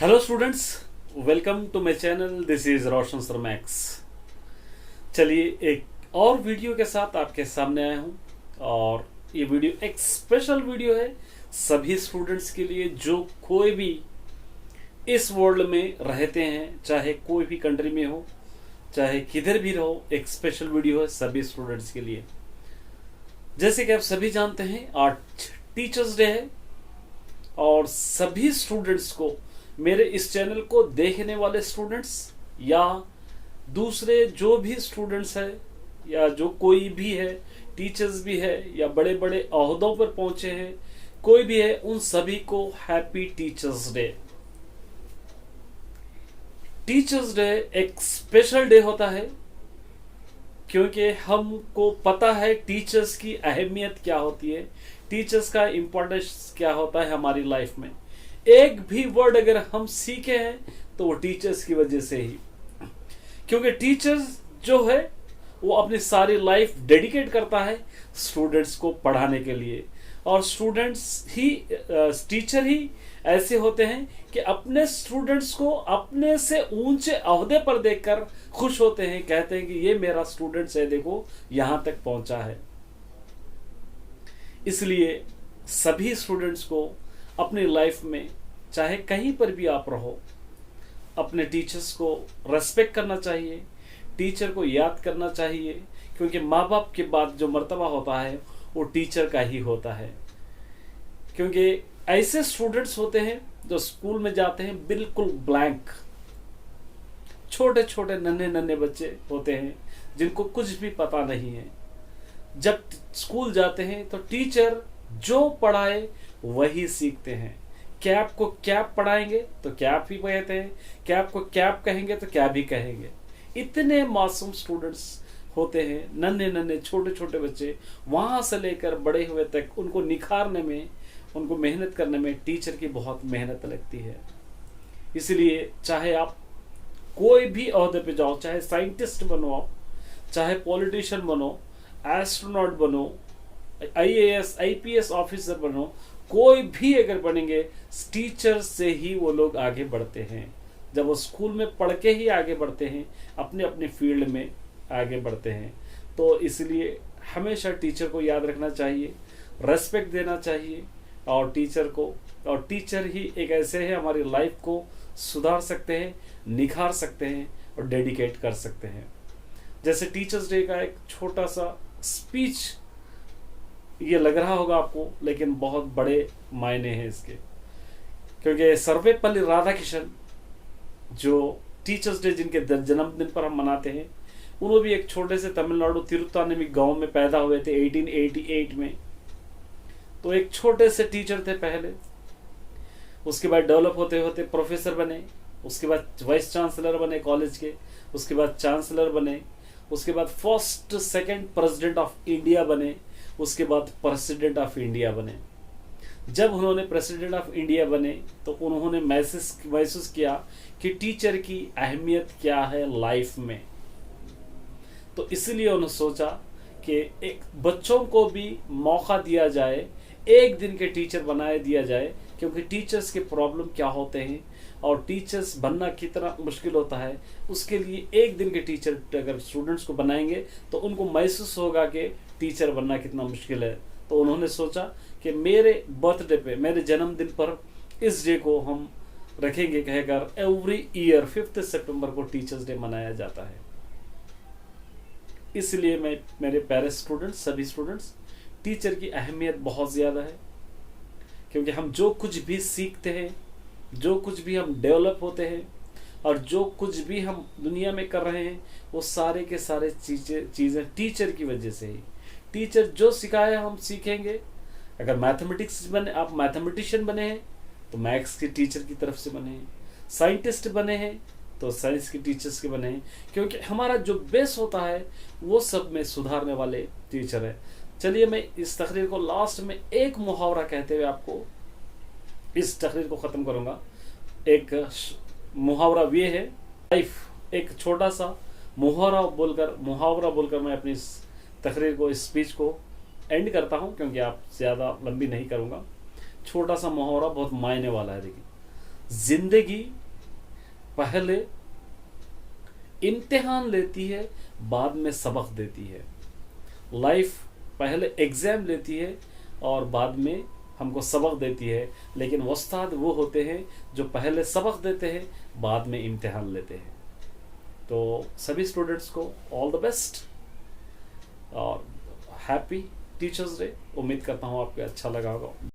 Hello students, welcome to my channel. This is Roshan sir Max. चलिए एक और video के साथ आपके सामने आया हूँ और ये वीडियो एक स्पेशल वीडियो है सभी स्टूडेंट्स के लिए जो कोई भी इस वर्ल्ड में रहते हैं, चाहे कोई भी कंट्री में हो, चाहे किधर भी रहो। एक स्पेशल वीडियो है सभी स्टूडेंट्स के लिए। जैसे कि आप सभी जानते हैं आज टीचर्स डे है और सभी स्टूडेंट्स को, मेरे इस चैनल को देखने वाले स्टूडेंट्स या दूसरे जो भी स्टूडेंट्स है या जो कोई भी है, टीचर्स भी है या बड़े बड़े ओहदों पर पहुंचे हैं, कोई भी है, उन सभी को happy teachers day. Teachers day एक स्पेशल डे होता है क्योंकि हमको पता है टीचर्स की अहमियत क्या होती है, टीचर्स का इंपॉर्टेंस क्या होता है हमारी लाइफ में। एक भी वर्ड अगर हम सीखे हैं तो वो टीचर्स की वजह से ही, क्योंकि टीचर्स जो है वो अपनी सारी लाइफ डेडिकेट करता है स्टूडेंट्स को पढ़ाने के लिए। और स्टूडेंट्स ही, टीचर ही ऐसे होते हैं कि अपने स्टूडेंट्स को अपने से ऊंचे ओहदे पर देखकर खुश होते हैं, कहते हैं कि ये मेरा स्टूडेंट्स है, देखो यहां तक पहुंचा है। इसलिए सभी स्टूडेंट्स को अपनी लाइफ में चाहे कहीं पर भी आप रहो, अपने टीचर्स को रेस्पेक्ट करना चाहिए, टीचर को याद करना चाहिए, क्योंकि माँ बाप के बाद जो मर्तबा होता है वो टीचर का ही होता है। क्योंकि ऐसे स्टूडेंट्स होते हैं जो स्कूल में जाते हैं बिल्कुल ब्लैंक, छोटे छोटे नन्हे नन्हे बच्चे होते हैं जिनको कुछ भी पता नहीं है। जब स्कूल जाते हैं तो टीचर जो पढ़ाए वही सीखते हैं। कैप को कैप पढ़ाएंगे तो कैप ही कहते हैं, कैप को कैप कहेंगे तो क्या भी कहेंगे। इतने मासूम स्टूडेंट्स होते हैं, नन्हे नन्हे छोटे छोटे बच्चे, वहां से लेकर बड़े हुए तक उनको निखारने में, उनको मेहनत करने में टीचर की बहुत मेहनत लगती है। इसलिए चाहे आप कोई भी ओहदे पे जाओ, चाहे साइंटिस्ट बनो आप, चाहे पॉलिटिशियन बनो, एस्ट्रोनॉट बनो, IAS IPS ऑफिसर बनो, कोई भी अगर बनेंगे टीचर से ही वो लोग आगे बढ़ते हैं। जब वो स्कूल में पढ़ के ही आगे बढ़ते हैं, अपने अपने फील्ड में आगे बढ़ते हैं। तो इसलिए हमेशा टीचर को याद रखना चाहिए, रेस्पेक्ट देना चाहिए और टीचर को, और टीचर ही एक ऐसे है हमारी लाइफ को सुधार सकते हैं, निखार सकते हैं और डेडिकेट कर सकते हैं। जैसे टीचर्स डे का एक छोटा सा स्पीच ये लग रहा होगा आपको, लेकिन बहुत बड़े मायने हैं इसके। क्योंकि सर्वेपल्ली राधाकृष्णन जो टीचर्स डे जिनके जन्मदिन पर हम मनाते हैं, उन्होंने भी एक छोटे से तमिलनाडु तिरुत्तानेमी गांव में पैदा हुए थे 1888 में। तो एक छोटे से टीचर थे पहले, उसके बाद डेवलप होते होते प्रोफेसर बने, उसके बाद वाइस चांसलर बने कॉलेज के, उसके बाद चांसलर बने, उसके बाद first second president of India बने, उसके बाद प्रेसिडेंट ऑफ इंडिया बने। जब उन्होंने प्रेसिडेंट ऑफ इंडिया बने तो उन्होंने महसूस किया कि टीचर की अहमियत क्या है लाइफ में। तो इसलिए उन्होंने सोचा कि एक बच्चों को भी मौका दिया जाए, एक दिन के टीचर बनाए दिया जाए, क्योंकि टीचर्स के प्रॉब्लम क्या होते हैं और टीचर्स बनना कितना मुश्किल होता है। उसके लिए एक दिन के टीचर अगर स्टूडेंट्स को बनाएंगे तो उनको महसूस होगा कि टीचर बनना कितना मुश्किल है। तो उन्होंने सोचा कि मेरे बर्थडे पे, मेरे जन्मदिन पर इस डे को हम रखेंगे, कहकर एवरी ईयर 5 सितंबर को टीचर्स डे मनाया जाता है। इसलिए मैं, मेरे प्यारे स्टूडेंट्स, सभी स्टूडेंट्स, टीचर की अहमियत बहुत ज़्यादा है। क्योंकि हम जो कुछ भी सीखते हैं, जो कुछ भी हम डेवलप होते हैं और जो कुछ भी हम दुनिया में कर रहे हैं, वो सारे के सारे चीज़ें टीचर की वजह से ही। टीचर जो सिखाया हम सीखेंगे। अगर मैथमेटिक्स बने, आप मैथमेटिशियन बने हैं तो मैथ्स के टीचर की तरफ से बने हैं, साइंटिस्ट बने हैं तो साइंस के टीचर्स के बने हैं। क्योंकि हमारा जो बेस होता है वो सब में सुधारने वाले टीचर है। चलिए मैं इस तकरीर को लास्ट में एक मुहावरा कहते हुए आपको इस तकरीर को ख़त्म करूँगा। एक मुहावरा ये है, लाइफ, एक छोटा सा मुहावरा बोलकर मैं अपनी इस तकरीर को, इस स्पीच को एंड करता हूँ, क्योंकि आप ज़्यादा लंबी नहीं करूँगा। छोटा सा मुहावरा बहुत मायने वाला है। देखिए, जिंदगी पहले इम्तिहान लेती है, बाद में सबक देती है। लाइफ पहले एग्जाम लेती है और बाद में हमको सबक देती है, लेकिन उस्ताद वो होते हैं जो पहले सबक देते हैं, बाद में इम्तिहान लेते हैं। तो सभी स्टूडेंट्स को ऑल द बेस्ट और हैप्पी टीचर्स डे। उम्मीद करता हूँ आपको अच्छा लगा होगा।